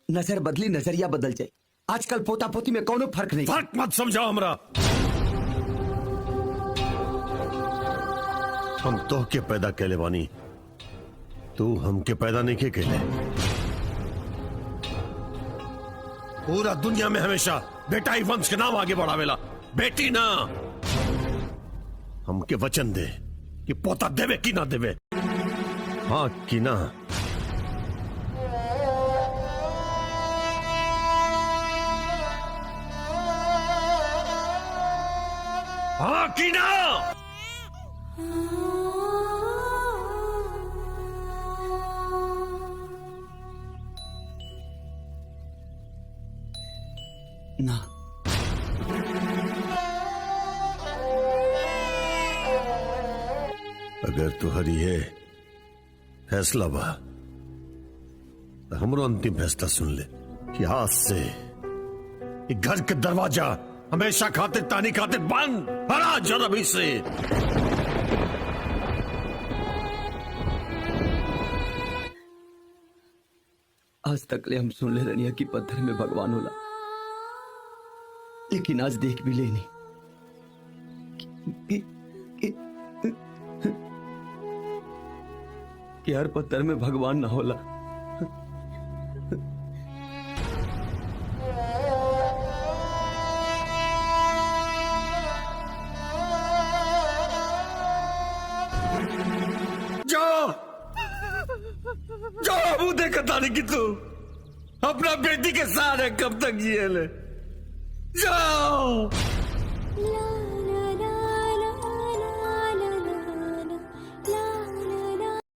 नजर बदली नजरिया बदल जाए। आजकल पोता पोती में कोनो फर्क नहीं। फर्क मत समझाओ हमरा। हम तो के पैदा कैले बानी, तू हमके पैदा नहीं के कैले। पूरा दुनिया में हमेशा बेटा ही वंश के नाम आगे बढ़ावेला, बेटी ना। हमके वचन दे कि पोता देवे कि ना देवे। हाँ कि ना? हाँ कि ना? ना। अगर तुहरी है फैसला बा तो हमरो अंतिम फैसला सुन ले कि आज से ये घर के दरवाजा हमेशा खातिर तानी खातिर बंद। हरा जरा से। आज तक ले हम सुन ले रनिया की पत्थर में भगवान होला, लेकिन आज देख भी लेनी कि हर पत्थर में भगवान ना होला। जो मुंह देखता नहीं कि तू अपना बेटी के साथ है, कब तक जिए ले। जाओ।